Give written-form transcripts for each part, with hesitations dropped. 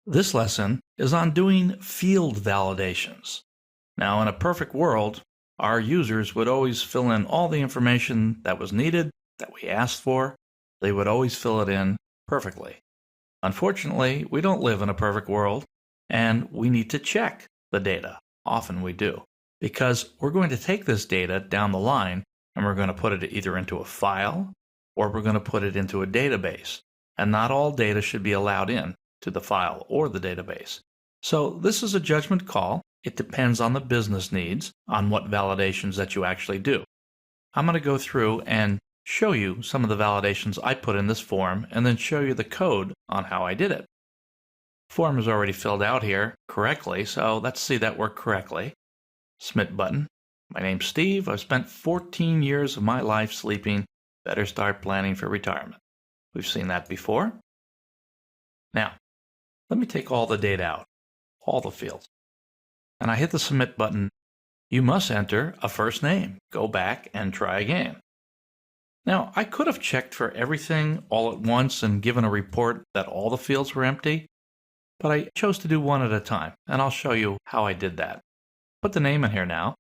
This lesson is on doing field validations. Now, in a perfect world, our users would always fill in all the information that was needed, that we asked for. They would always fill it in perfectly. Unfortunately, we don't live in a perfect world, and we need to check the data. Often we do, because we're going to take this data down the line and we're going to put it either into a file or we're going to put it into a database. And not all data should be allowed in to the file or the database. So this is a judgment call. It depends on the business needs, on what validations that you actually do. I'm going to go through and show you some of the validations I put in this form and then show you the code on how I did it. The form is already filled out here correctly, so let's see that work correctly. Submit button. My name's Steve. I've spent 14 years of my life sleeping. Better start planning for retirement. We've seen that before. Now, let me take all the data out, all the fields. And I hit the submit button. You must enter a first name. Go back and try again. Now, I could have checked for everything all at once and given a report that all the fields were empty, but I chose to do one at a time, and I'll show you how I did that. Put the name in here now.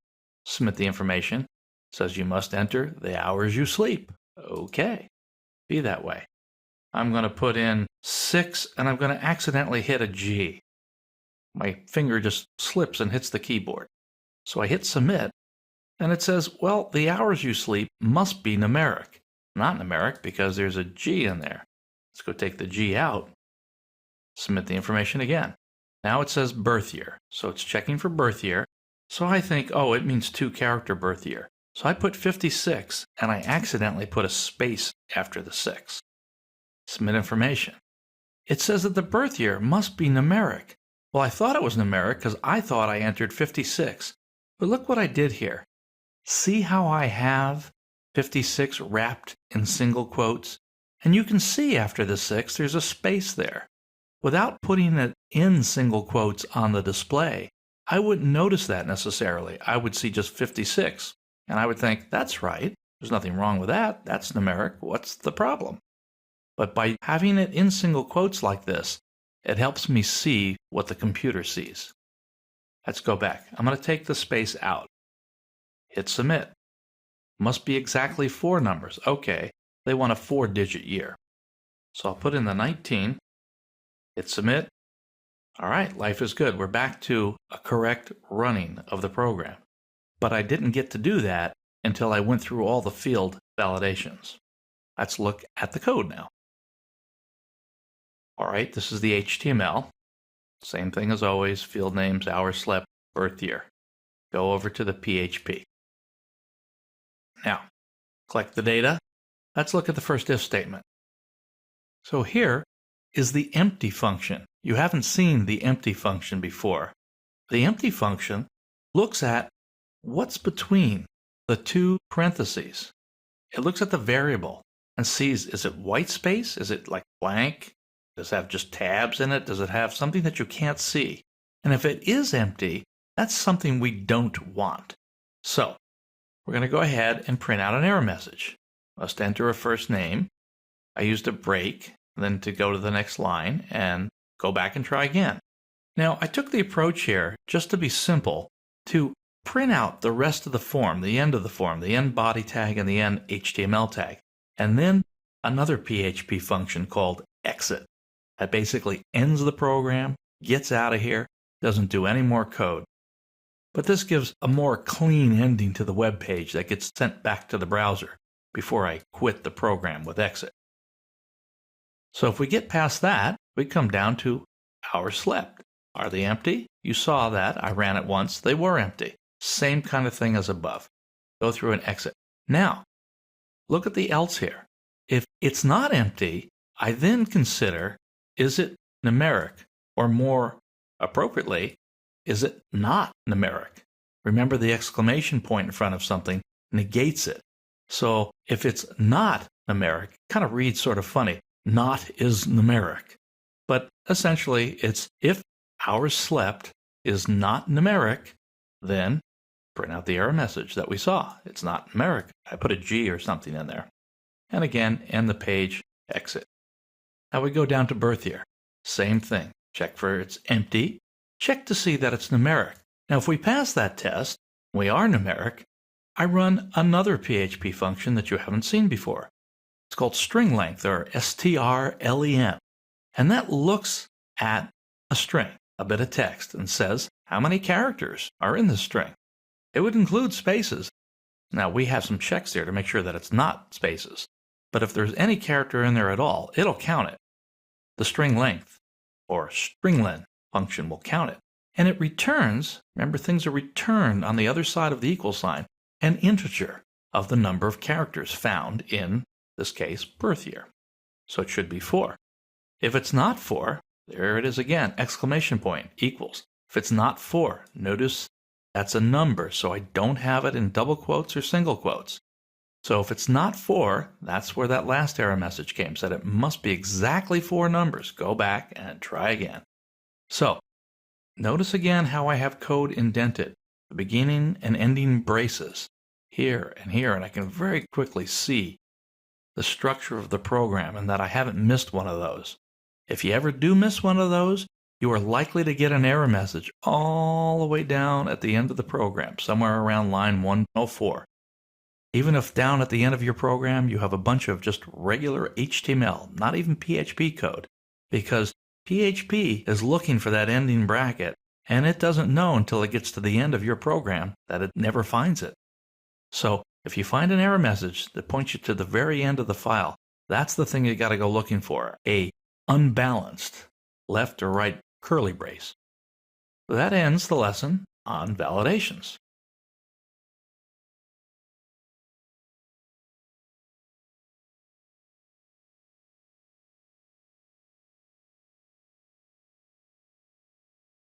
Submit the information. It says you must enter the hours you sleep. Okay, be that way. I'm going to put in 6, and I'm going to accidentally hit a G. My finger just slips and hits the keyboard. So I hit submit, and it says, well, the hours you sleep must be numeric. Not numeric because there's a G in there. Let's go take the G out. Submit the information again. Now it says birth year, so it's checking for birth year. So I think, oh, it means 2-character birth year. So I put 56, and I accidentally put a space after the 6. Submit information. It says that the birth year must be numeric. Well, I thought it was numeric because I thought I entered 56. But look what I did here. See how I have 56 wrapped in single quotes? And you can see after the 6, there's a space there. Without putting it in single quotes on the display, I wouldn't notice that necessarily. I would see just 56. And I would think, that's right. There's nothing wrong with that. That's numeric. What's the problem? But by having it in single quotes like this, it helps me see what the computer sees. Let's go back. I'm going to take the space out. Hit submit. Must be exactly 4 numbers. Okay, they want a 4-digit year. So I'll put in the 19. Hit submit. All right, life is good. We're back to a correct running of the program. But I didn't get to do that until I went through all the field validations. Let's look at the code now. All right, this is the HTML. Same thing as always, field names, hours slept, birth year. Go over to the PHP. Now, collect the data. Let's look at the first if statement. So here is the empty function. You haven't seen the empty function before. The empty function looks at what's between the 2 parentheses. It looks at the variable and sees, is it white space? Is it like blank? Does it have just tabs in it? Does it have something that you can't see? And if it is empty, that's something we don't want. So we're going to go ahead and print out an error message. Must enter a first name. I used a break, then to go to the next line and go back and try again. Now, I took the approach here, just to be simple, to print out the rest of the form, the end of the form, the end body tag and the end HTML tag, and then another PHP function called exit. That basically ends the program, gets out of here, doesn't do any more code. But this gives a more clean ending to the web page that gets sent back to the browser before I quit the program with exit. So if we get past that, we come down to hours slept. Are they empty? You saw that. I ran it once. They were empty. Same kind of thing as above. Go through and exit. Now, look at the else here. If it's not empty, I then consider, is it numeric? Or more appropriately, is it not numeric? Remember, the exclamation point in front of something negates it. So if it's not numeric, it kind of reads sort of funny. Not is numeric. But essentially, it's if hours slept is not numeric, then print out the error message that we saw. It's not numeric. I put a G or something in there. And again, end the page, exit. Now we go down to birth year. Same thing. check for it's empty, check to see that it's numeric. Now if we pass that test, we are numeric, I run another PHP function that you haven't seen before. It's called string length, or strlen, and that looks at a string, a bit of text, and says how many characters are in this string. It would include spaces. Now we have some checks there to make sure that it's not spaces, but if there's any character in there at all, it'll count it. The string length, or stringlen, function will count it. And it returns, remember things are returned on the other side of the equal sign, an integer of the number of characters found in, this case, birth year. So it should be 4. If it's not 4, there it is again, exclamation point, equals. If it's not 4, notice that's a number, so I don't have it in double quotes or single quotes. So if it's not 4, that's where that last error message came, said it must be exactly 4 numbers. Go back and try again. So notice again how I have code indented, the beginning and ending braces here, and I can very quickly see the structure of the program and that I haven't missed one of those. If you ever do miss one of those, you are likely to get an error message all the way down at the end of the program, somewhere around line 104. Even if down at the end of your program you have a bunch of just regular HTML, not even PHP code, because PHP is looking for that ending bracket, and it doesn't know until it gets to the end of your program that it never finds it. So if you find an error message that points you to the very end of the file, that's the thing you got to go looking for, a unbalanced left or right curly brace. So that ends the lesson on validations.